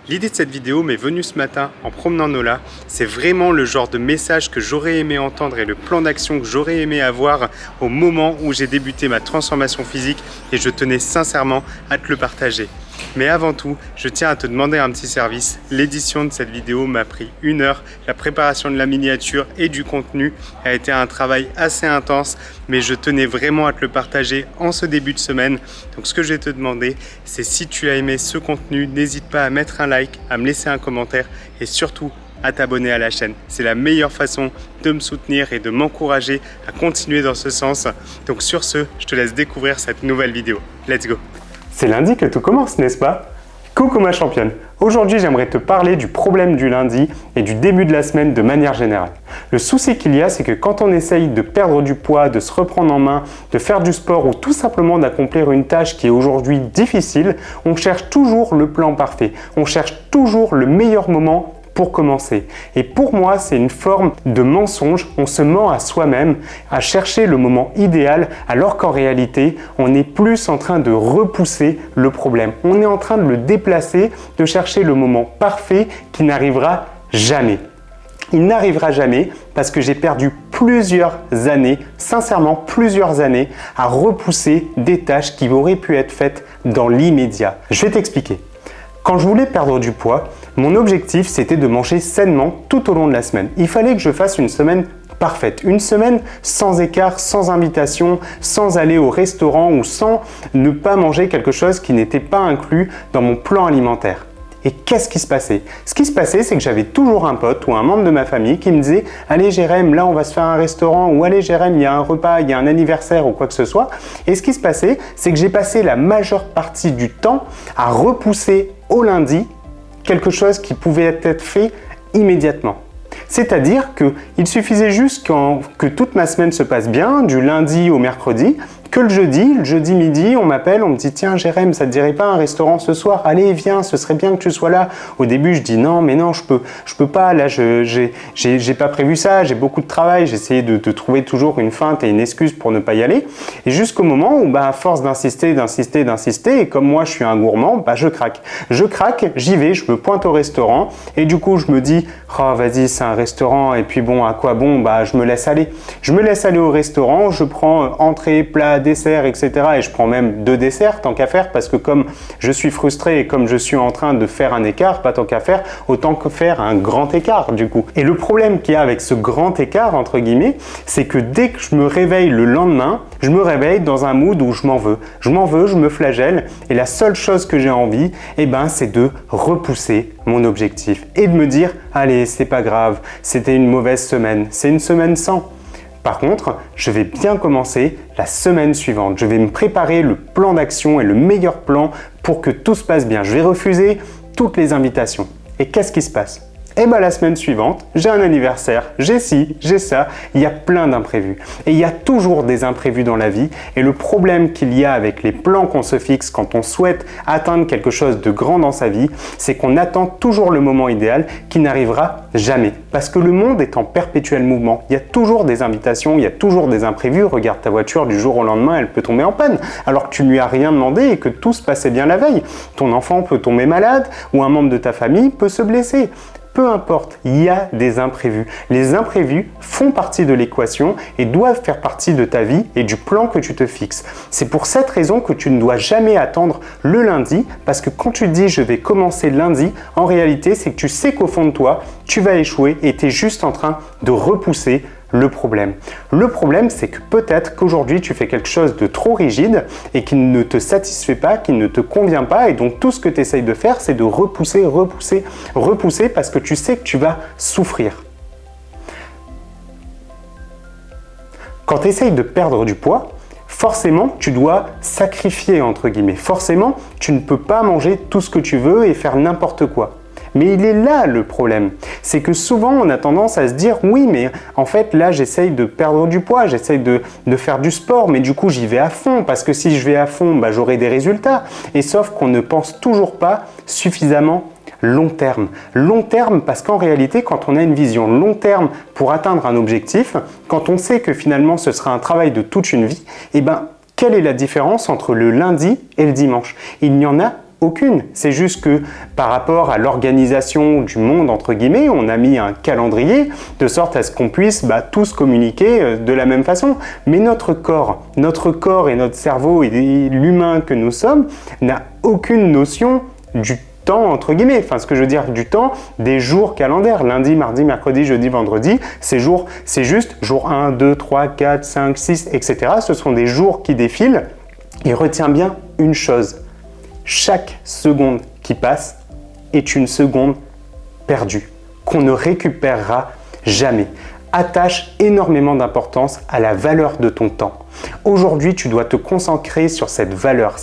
L'idée de cette vidéo m'est venue ce matin en promenant Nola. C'est vraiment le genre de message que j'aurais aimé entendre et le plan d'action que j'aurais aimé avoir au moment où j'ai débuté ma transformation physique et je tenais sincèrement à te le partager. Mais avant tout, je tiens à te demander un petit service. L'édition de cette vidéo m'a pris 1 heure. La préparation de la miniature et du contenu a été un travail assez intense, mais je tenais vraiment à te le partager en ce début de semaine. Donc ce que je vais te demander, c'est si tu as aimé ce contenu, n'hésite pas à mettre un like, à me laisser un commentaire et surtout à t'abonner à la chaîne. C'est la meilleure façon de me soutenir et de m'encourager à continuer dans ce sens. Donc sur ce, je te laisse découvrir cette nouvelle vidéo. Let's go! C'est lundi que tout commence, n'est-ce pas? Coucou ma championne! Aujourd'hui, j'aimerais te parler du problème du lundi et du début de la semaine de manière générale. Le souci qu'il y a, c'est que quand on essaye de perdre du poids, de se reprendre en main, de faire du sport ou tout simplement d'accomplir une tâche qui est aujourd'hui difficile, on cherche toujours le plan parfait. On cherche toujours le meilleur moment pour commencer. Et pour moi, c'est une forme de mensonge. On se ment à soi-même à chercher le moment idéal, alors qu'en réalité, on est plus en train de repousser le problème. On est en train de le déplacer, de chercher le moment parfait qui n'arrivera jamais. Il n'arrivera jamais parce que j'ai perdu plusieurs années, sincèrement plusieurs années, à repousser des tâches qui auraient pu être faites dans l'immédiat. Je vais t'expliquer. Quand je voulais perdre du poids, mon objectif c'était de manger sainement tout au long de la semaine. Il fallait que je fasse une semaine parfaite, une semaine sans écart, sans invitation, sans aller au restaurant ou sans ne pas manger quelque chose qui n'était pas inclus dans mon plan alimentaire. Et qu'est-ce qui se passait? Ce qui se passait, c'est que j'avais toujours un pote ou un membre de ma famille qui me disait « Allez Jérém, là on va se faire un restaurant » ou « Allez Jérém, il y a un repas, il y a un anniversaire » ou quoi que ce soit. Et ce qui se passait, c'est que j'ai passé la majeure partie du temps à repousser au lundi quelque chose qui pouvait être fait immédiatement. C'est-à-dire qu'il suffisait juste que toute ma semaine se passe bien, du lundi au mercredi, que le jeudi midi, on m'appelle, on me dit « Tiens Jérém, ça te dirait pas un restaurant ce soir? Allez, viens, ce serait bien que tu sois là. » Au début, je dis « Non, mais non, je peux pas, là, j'ai pas prévu ça, j'ai beaucoup de travail. » J'essayais de trouver toujours une feinte et une excuse pour ne pas y aller. Et jusqu'au moment où, à force d'insister, et comme moi, je suis un gourmand, je craque. Je craque, j'y vais, je me pointe au restaurant et du coup, je me dis « Oh, vas-y, c'est un restaurant et puis bon, à quoi bon? Je me laisse aller. » Je me laisse aller au restaurant, je prends entrée, plat, dessert, etc. Et je prends même 2 desserts tant qu'à faire parce que comme je suis frustré et comme je suis en train de faire un écart, pas tant qu'à faire, autant que faire un grand écart du coup. Et le problème qu'il y a avec ce grand écart, entre guillemets, c'est que dès que je me réveille le lendemain, je me réveille dans un mood où je m'en veux. Je m'en veux, je me flagelle et la seule chose que j'ai envie, c'est de repousser mon objectif et de me dire « Allez, c'est pas grave, c'était une mauvaise semaine, c'est une semaine sans ». Par contre, je vais bien commencer la semaine suivante. Je vais me préparer le plan d'action et le meilleur plan pour que tout se passe bien. Je vais refuser toutes les invitations. Et qu'est-ce qui se passe? La semaine suivante, j'ai un anniversaire, j'ai ci, j'ai ça, il y a plein d'imprévus. Et il y a toujours des imprévus dans la vie. Et le problème qu'il y a avec les plans qu'on se fixe quand on souhaite atteindre quelque chose de grand dans sa vie, c'est qu'on attend toujours le moment idéal qui n'arrivera jamais. Parce que le monde est en perpétuel mouvement. Il y a toujours des invitations, il y a toujours des imprévus. Regarde ta voiture, du jour au lendemain, elle peut tomber en panne. Alors que tu ne lui as rien demandé et que tout se passait bien la veille. Ton enfant peut tomber malade ou un membre de ta famille peut se blesser. Peu importe, il y a des imprévus. Les imprévus font partie de l'équation et doivent faire partie de ta vie et du plan que tu te fixes. C'est pour cette raison que tu ne dois jamais attendre le lundi parce que quand tu te dis « je vais commencer lundi », en réalité, c'est que tu sais qu'au fond de toi, tu vas échouer et tu es juste en train de repousser le problème. Le problème, c'est que peut-être qu'aujourd'hui, tu fais quelque chose de trop rigide et qui ne te satisfait pas, qui ne te convient pas. Et donc, tout ce que tu essayes de faire, c'est de repousser parce que tu sais que tu vas souffrir. Quand tu essayes de perdre du poids, forcément, tu dois sacrifier, entre guillemets. Forcément, tu ne peux pas manger tout ce que tu veux et faire n'importe quoi. Mais il est là le problème, c'est que souvent on a tendance à se dire oui mais en fait là j'essaye de perdre du poids, j'essaye de faire du sport mais du coup j'y vais à fond parce que si je vais à fond j'aurai des résultats et sauf qu'on ne pense toujours pas suffisamment long terme. Long terme parce qu'en réalité quand on a une vision long terme pour atteindre un objectif, quand on sait que finalement ce sera un travail de toute une vie, quelle est la différence entre le lundi et le dimanche? Il n'y en a aucune. C'est juste que par rapport à l'organisation du monde, entre guillemets, on a mis un calendrier de sorte à ce qu'on puisse tous communiquer de la même façon. Mais notre corps et notre cerveau et l'humain que nous sommes n'a aucune notion du temps, entre guillemets, enfin ce que je veux dire du temps, des jours calendaires, lundi, mardi, mercredi, jeudi, vendredi, ces jours, c'est juste jour 1, 2, 3, 4, 5, 6, etc. Ce sont des jours qui défilent et retiens bien une chose, chaque seconde qui passe est une seconde perdue, qu'on ne récupérera jamais. Attache énormément d'importance à la valeur de ton temps. Aujourd'hui, tu dois te concentrer sur cette valeur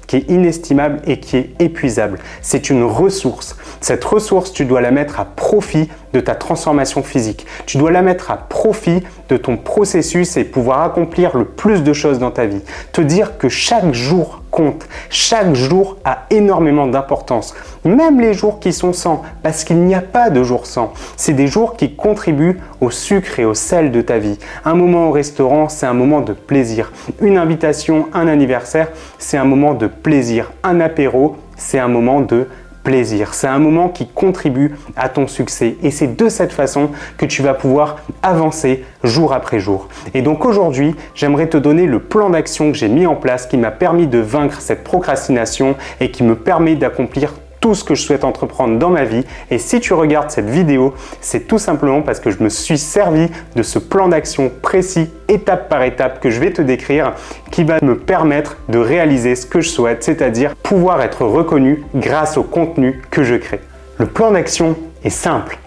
qui est inestimable et qui est épuisable. C'est une ressource. Cette ressource, tu dois la mettre à profit de ta transformation physique. Tu dois la mettre à profit de ton processus et pouvoir accomplir le plus de choses dans ta vie. Te dire que chaque jour compte. Chaque jour a énormément d'importance. Même les jours qui sont sans, parce qu'il n'y a pas de jours sans. C'est des jours qui contribuent au sucre et au sel de ta vie. Un moment au restaurant, c'est un moment de plaisir. Une invitation, un anniversaire, c'est un moment de plaisir. Un apéro, c'est un moment de plaisir. C'est un moment qui contribue à ton succès et c'est de cette façon que tu vas pouvoir avancer jour après jour. Et donc aujourd'hui, j'aimerais te donner le plan d'action que j'ai mis en place qui m'a permis de vaincre cette procrastination et qui me permet d'accomplir tout ce que je souhaite entreprendre dans ma vie. Et si tu regardes cette vidéo, c'est tout simplement parce que je me suis servi de ce plan d'action précis, étape par étape, que je vais te décrire, qui va me permettre de réaliser ce que je souhaite, c'est-à-dire pouvoir être reconnu grâce au contenu que je crée. Le plan d'action est simple.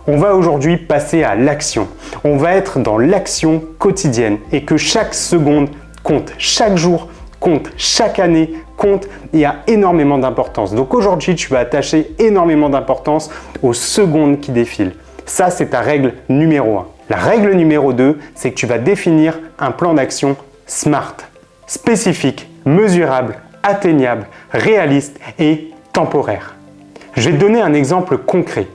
On va aujourd'hui passer à l'action. On va être dans l'action quotidienne et que chaque seconde compte, chaque jour compte, chaque année compte et a énormément d'importance. Donc aujourd'hui, tu vas attacher énormément d'importance aux secondes qui défilent. Ça, c'est ta règle numéro 1. La règle numéro 2, c'est que tu vas définir un plan d'action SMART. Spécifique, mesurable, atteignable, réaliste et temporaire. Je vais te donner un exemple concret.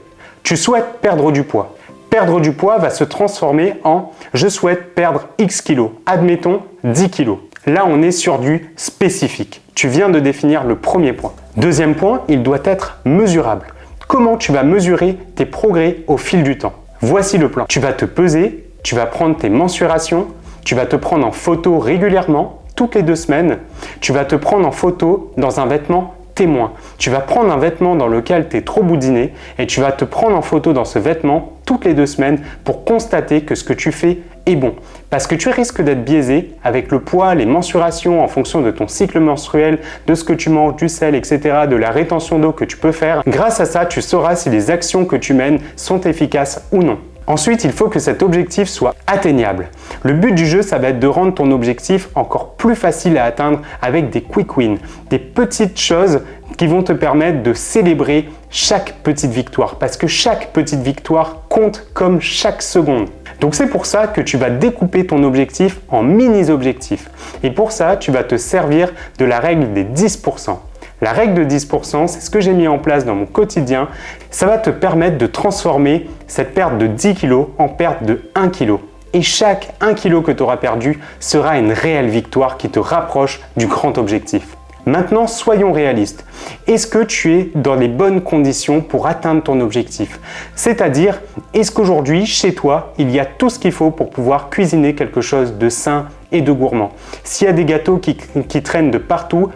Tu souhaites perdre du poids. Perdre du poids va se transformer en « je souhaite perdre X kilos ». Admettons 10 kilos. Là, on est sur du spécifique. Tu viens de définir le premier point. Deuxième point, il doit être mesurable. Comment tu vas mesurer tes progrès au fil du temps? Voici le plan. Tu vas te peser, tu vas prendre tes mensurations, tu vas te prendre en photo régulièrement, toutes les 2 semaines. Tu vas te prendre en photo dans un vêtement témoin. Tu vas prendre un vêtement dans lequel tu es trop boudiné et tu vas te prendre en photo dans ce vêtement toutes les 2 semaines pour constater que ce que tu fais est bon. Parce que tu risques d'être biaisé avec le poids, les mensurations en fonction de ton cycle menstruel, de ce que tu manges, du sel, etc., de la rétention d'eau que tu peux faire. Grâce à ça, tu sauras si les actions que tu mènes sont efficaces ou non. Ensuite, il faut que cet objectif soit atteignable. Le but du jeu, ça va être de rendre ton objectif encore plus facile à atteindre avec des quick wins, des petites choses qui vont te permettre de célébrer chaque petite victoire parce que chaque petite victoire compte comme chaque seconde. Donc c'est pour ça que tu vas découper ton objectif en mini-objectifs. Et pour ça, tu vas te servir de la règle des 10%. La règle de 10%, c'est ce que j'ai mis en place dans mon quotidien. Ça va te permettre de transformer cette perte de 10 kg en perte de 1 kg. Et chaque 1 kg que tu auras perdu sera une réelle victoire qui te rapproche du grand objectif. Maintenant, soyons réalistes. Est-ce que tu es dans les bonnes conditions pour atteindre ton objectif? C'est-à-dire, est-ce qu'aujourd'hui, chez toi, il y a tout ce qu'il faut pour pouvoir cuisiner quelque chose de sain et de gourmand? S'il y a des gâteaux qui traînent de partout,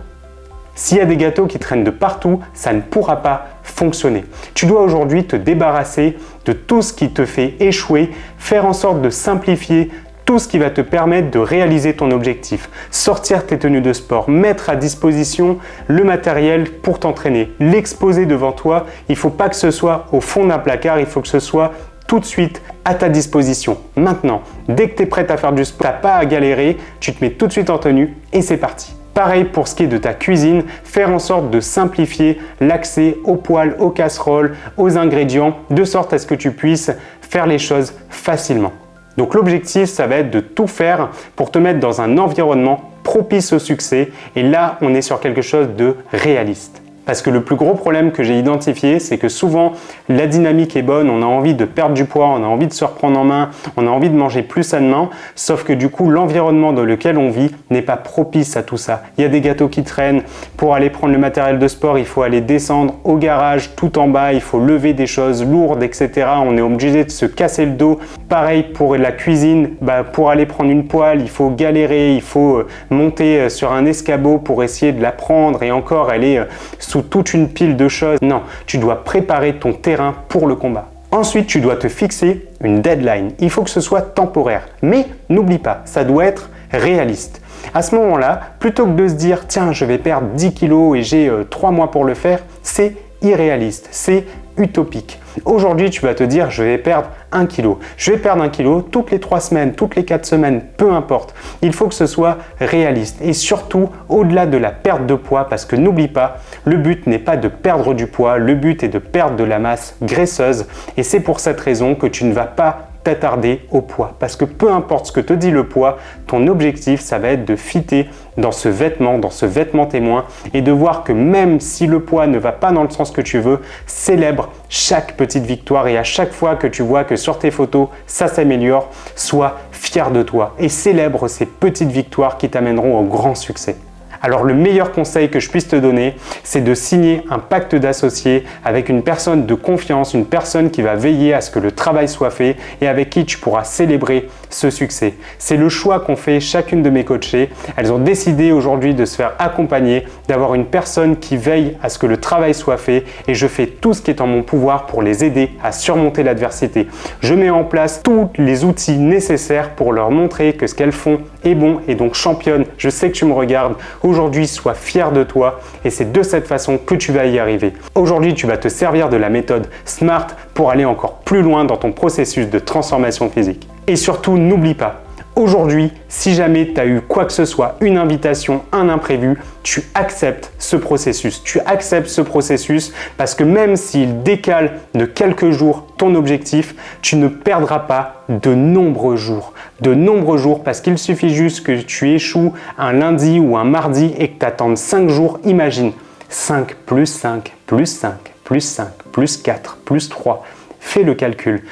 ça ne pourra pas fonctionner. Tu dois aujourd'hui te débarrasser de tout ce qui te fait échouer, faire en sorte de simplifier tout ce qui va te permettre de réaliser ton objectif. Sortir tes tenues de sport, mettre à disposition le matériel pour t'entraîner, l'exposer devant toi. Il ne faut pas que ce soit au fond d'un placard, il faut que ce soit tout de suite à ta disposition. Maintenant, dès que tu es prête à faire du sport, tu n'as pas à galérer, tu te mets tout de suite en tenue et c'est parti. Pareil pour ce qui est de ta cuisine, faire en sorte de simplifier l'accès aux poêles, aux casseroles, aux ingrédients, de sorte à ce que tu puisses faire les choses facilement. Donc l'objectif, ça va être de tout faire pour te mettre dans un environnement propice au succès et là, on est sur quelque chose de réaliste. Parce que le plus gros problème que j'ai identifié, c'est que souvent la dynamique est bonne, on a envie de perdre du poids, on a envie de se reprendre en main, on a envie de manger plus sainement, sauf que du coup l'environnement dans lequel on vit n'est pas propice à tout ça. Il y a des gâteaux qui traînent, pour aller prendre le matériel de sport, il faut aller descendre au garage tout en bas, il faut lever des choses lourdes, etc. On est obligé de se casser le dos. Pareil pour la cuisine, pour aller prendre une poêle, il faut galérer, il faut monter sur un escabeau pour essayer de la prendre et encore elle est sous toute une pile de choses. Non, tu dois préparer ton terrain pour le combat. Ensuite, tu dois te fixer une deadline. Il faut que ce soit temporaire. Mais n'oublie pas, ça doit être réaliste. À ce moment-là, plutôt que de se dire « Tiens, je vais perdre 10 kilos et j'ai 3 mois pour le faire », c'est irréaliste, c'est utopique. Aujourd'hui, tu vas te dire « Je vais perdre 1 kilo ». Je vais perdre 1 kilo toutes les 3 semaines, toutes les 4 semaines, peu importe. Il faut que ce soit réaliste et surtout au-delà de la perte de poids parce que n'oublie pas, le but n'est pas de perdre du poids, le but est de perdre de la masse graisseuse et c'est pour cette raison que tu ne vas pas t'attarder au poids parce que peu importe ce que te dit le poids, ton objectif ça va être de fitter dans ce vêtement témoin et de voir que même si le poids ne va pas dans le sens que tu veux, célèbre chaque petite victoire et à chaque fois que tu vois que sur tes photos ça s'améliore, sois fier de toi et célèbre ces petites victoires qui t'amèneront au grand succès. Alors le meilleur conseil que je puisse te donner, c'est de signer un pacte d'associés avec une personne de confiance, une personne qui va veiller à ce que le travail soit fait et avec qui tu pourras célébrer ce succès. C'est le choix qu'ont fait chacune de mes coachées. Elles ont décidé aujourd'hui de se faire accompagner, d'avoir une personne qui veille à ce que le travail soit fait et je fais tout ce qui est en mon pouvoir pour les aider à surmonter l'adversité. Je mets en place tous les outils nécessaires pour leur montrer que ce qu'elles font est bon et donc championne. Je sais que tu me regardes. Aujourd'hui, sois fier de toi et c'est de cette façon que tu vas y arriver. Aujourd'hui, tu vas te servir de la méthode SMART pour aller encore plus loin dans ton processus de transformation physique. Et surtout, n'oublie pas, aujourd'hui, si jamais tu as eu quoi que ce soit, une invitation, un imprévu, tu acceptes ce processus. Tu acceptes ce processus parce que même s'il décale de quelques jours ton objectif, tu ne perdras pas de nombreux jours. De nombreux jours parce qu'il suffit juste que tu échoues un lundi ou un mardi et que tu attendes 5 jours. Imagine 5 plus 5 plus 5 plus 5 plus 4 plus 3. Fais le calcul.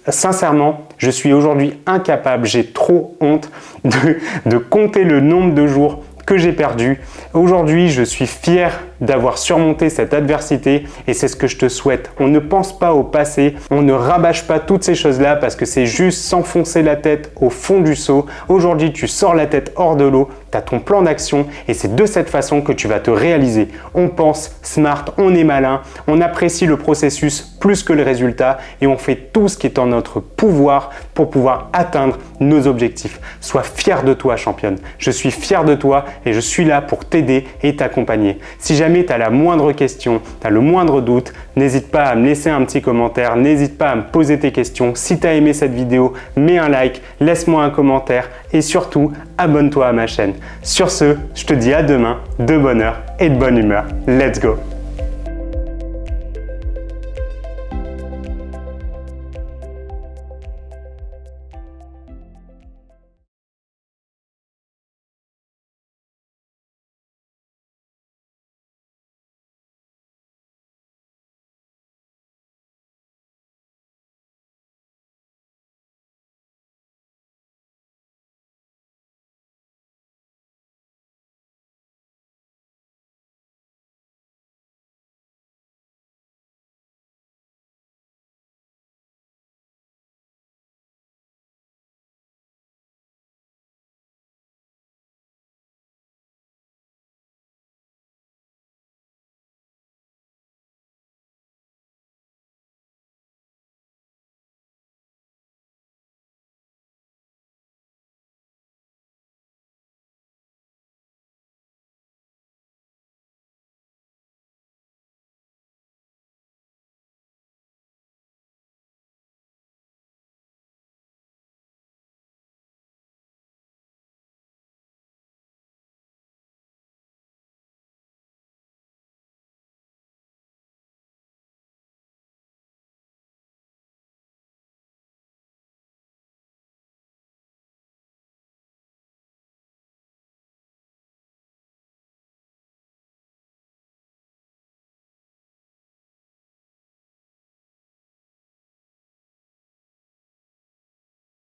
Sincèrement, je suis aujourd'hui incapable, j'ai trop honte de compter le nombre de jours que j'ai perdu. Aujourd'hui, je suis fier d'avoir surmonté cette adversité et c'est ce que je te souhaite. On ne pense pas au passé, on ne rabâche pas toutes ces choses-là parce que c'est juste s'enfoncer la tête au fond du seau. Aujourd'hui, tu sors la tête hors de l'eau, tu as ton plan d'action et c'est de cette façon que tu vas te réaliser. On pense smart, on est malin, on apprécie le processus plus que le résultat et on fait tout ce qui est en notre pouvoir pour pouvoir atteindre nos objectifs. Sois fier de toi, championne. Je suis fier de toi et je suis là pour t'aider et t'accompagner. Si jamais tu as la moindre question, tu as le moindre doute, n'hésite pas à me laisser un petit commentaire, n'hésite pas à me poser tes questions. Si tu as aimé cette vidéo, mets un like, laisse-moi un commentaire et surtout, abonne-toi à ma chaîne. Sur ce, je te dis à demain, de bonne heure et de bonne humeur. Let's go!